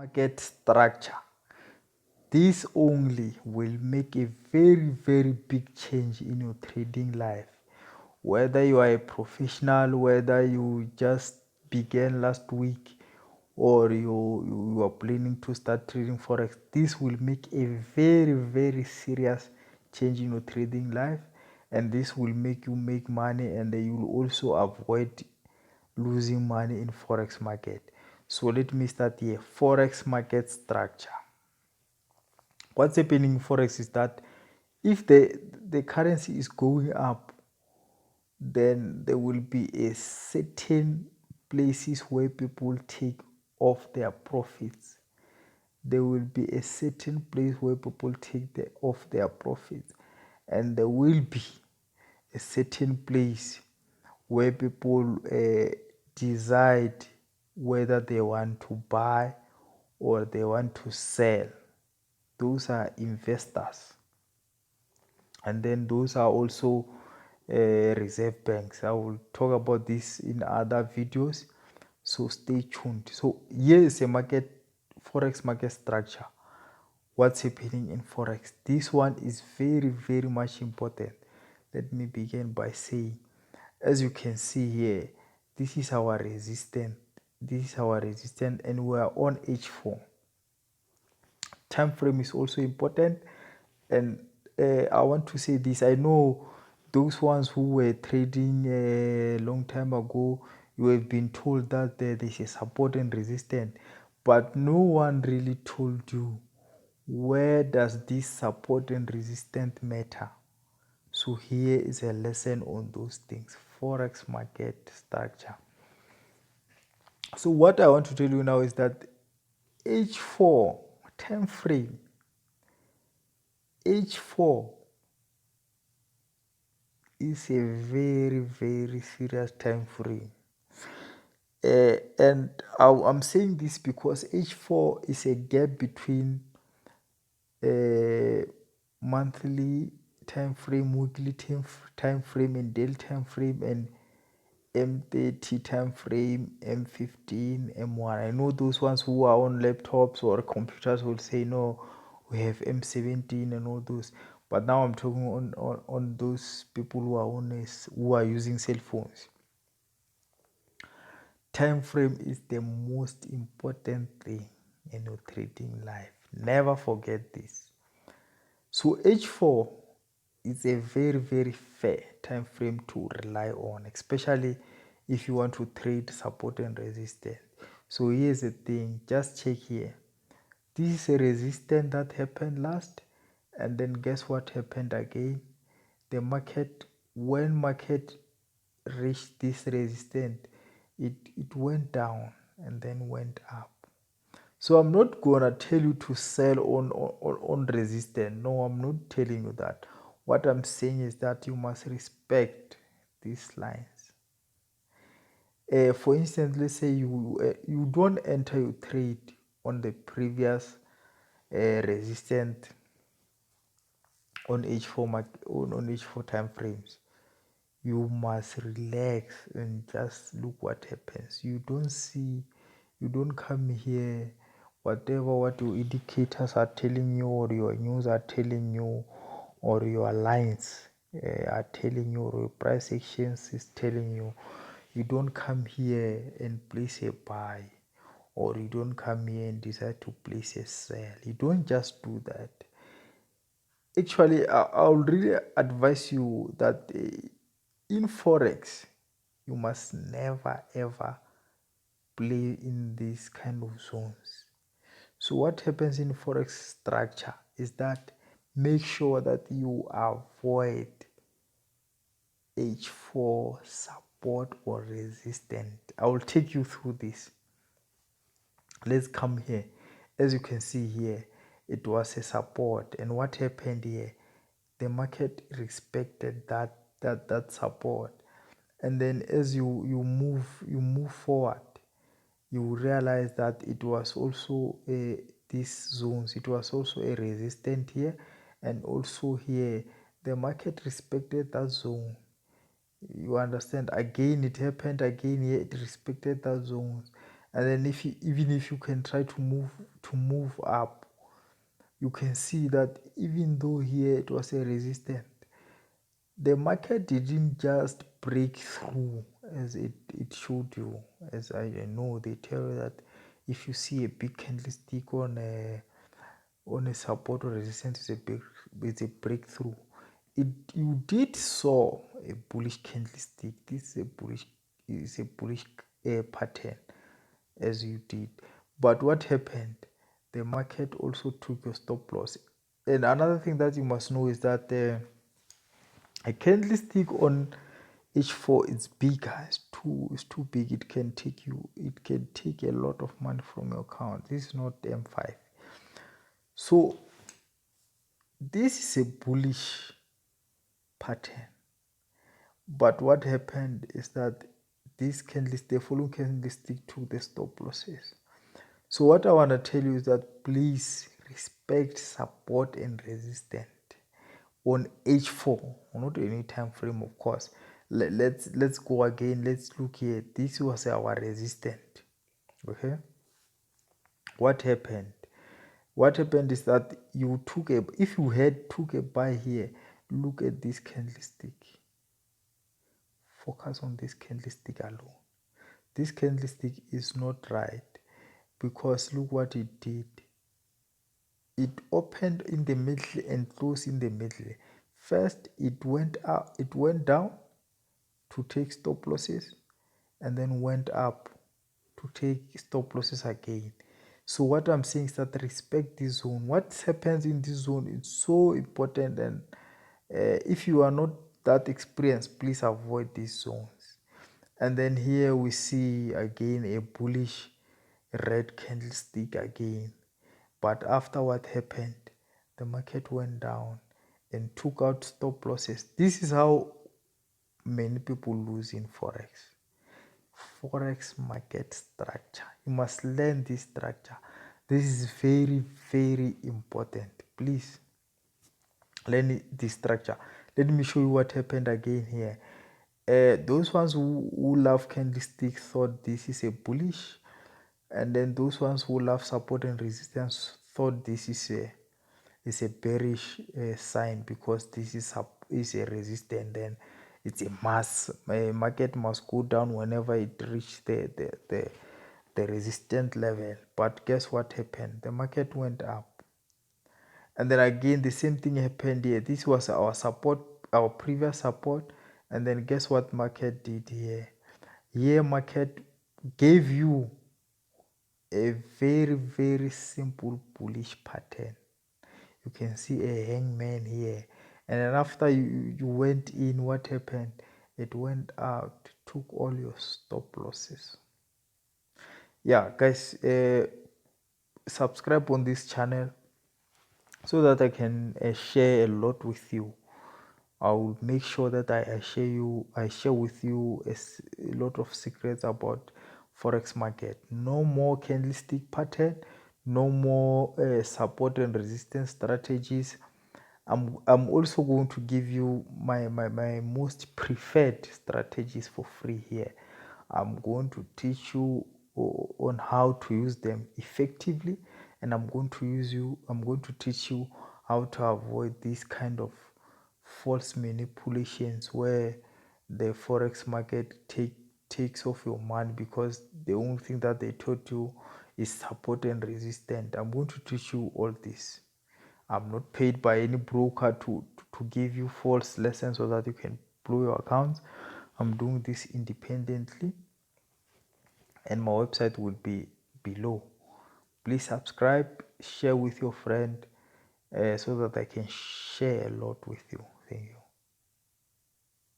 market structure. This only will make a very big change in your trading life. Whether you are a professional, whether you just began last week, or you are planning to start trading forex, this will make a very serious change in your trading life, and this will make you make money, and you will also avoid losing money in forex market. So let me start here. Forex market structure. What's happening in forex is that if the currency is going up, then there will be a certain places where people take off their profits. There will be a certain place where people take off their profits, and there will be a certain place where people decide whether they want to buy or they want to sell. Those are investors, and then those are also reserve banks. I will talk about this in other videos, so stay tuned. So here is a forex market structure. What's happening in forex? This one is very much important. Let me begin by saying, as you can see here, this is our resistance. And we are on H4. Time frame is also important, and I want to say this. I know those ones who were trading a long time ago, you have been told that there is a support and resistance, but no one really told you where does this support and resistance matter. So here is a lesson on those things. Forex market structure. So what I want to tell you now is that H4 time frame, H4 is a very serious time frame. And I'm saying this because H4 is a gap between monthly time frame, weekly time frame, and daily time frame, and M30 time frame, M15, M1. I know those ones who are on laptops or computers will say no, we have M17 and all those. But now I'm talking on those people who are using cell phones. Time frame is the most important thing in your trading life. Never forget this. So H4 is a very fair time frame to rely on, especially if you want to trade support and resistance. So here's the thing, just check here. This is a resistance that happened last, and then guess what happened again? The market, when market reached this resistance, it went down and then went up. So I'm not gonna tell you to sell on resistance. No, I'm not telling you that. What I'm saying is that you must respect these lines. For instance, let's say you don't enter your trade on the previous resistance on H4 time frames. You must relax and just look what happens. You don't come here, what your indicators are telling you, or your news are telling you, or your lines are telling you, or your price actions is telling you. You don't come here and place a buy, or you don't come here and decide to place a sell. You don't just do that. Actually, I would really advise you that in forex, you must never ever play in these kind of zones. So what happens in forex structure is that make sure that you avoid H4 support or resistance. I will take you through this. Let's come here. As you can see here, it was a support, and what happened here? The market respected that support, and then as you move forward, you realize that it was also these zones, it was also a resistance here, and also here the market respected that zone. You understand? Again, it happened again here, it respected that zone. And then even if you can try to move to move up. You can see that even though here it was a resistance, the market didn't just break through as it showed you. As I know, they tell you that if you see a big candlestick on a support or resistance, it's a breakthrough. You did saw a bullish candlestick. This is a bullish pattern, as you did. But what happened? The market also took your stop loss. And another thing that you must know is that a candlestick on H4 is bigger. It's too big. It can take a lot of money from your account. This is not M5. So this is a bullish pattern. But what happened is that the following candlestick took the stop losses. So what I want to tell you is that please respect support and resistance on H4, not any time frame, of course. Let's go again. Let's look here. This was our resistance. Okay. What happened? What happened is that if you had took a buy here, look at this candlestick. Focus on this candlestick alone. This candlestick is not right because look what it did. It opened in the middle and closed in the middle. First, it went up, it went down to take stop losses, and then went up to take stop losses again. So what I'm saying is that respect this zone. What happens in this zone is so important, and if you are not that experienced, please avoid these zones. And then here we see again a bullish red candlestick again. But after what happened, the market went down and took out stop losses. This is how many people lose in Forex market structure. You must learn this structure. This is very, very important. Please learn this structure. Let me show you what happened again here. Those ones who love candlesticks thought this is a bullish, and then those ones who love support and resistance thought this is a bearish sign, because this is a resistance. Then it's a market must go down whenever it reaches the resistance level. But guess what happened? The market went up. And then again the same thing happened here. This was our support, our previous support. And then guess what market did here? Here market gave you a very, very simple bullish pattern. You can see a hangman here. And then after you went in, what happened? It went out, took all your stop losses. Yeah, guys, subscribe on this channel so that I can share a lot with you. I will make sure that I share with you a lot of secrets about Forex market. No more candlestick pattern, no more support and resistance strategies. I'm also going to give you my most preferred strategies for free here. I'm going to teach you on how to use them effectively, and I'm going to teach you how to avoid this kind of false manipulations where the Forex market takes off your money because the only thing that they taught you is support and resistance. I'm going to teach you all this. I'm not paid by any broker to give you false lessons so that you can blow your accounts. I'm doing this independently, and my website will be below. Please subscribe, share with your friend, so that I can share a lot with you. Thank you.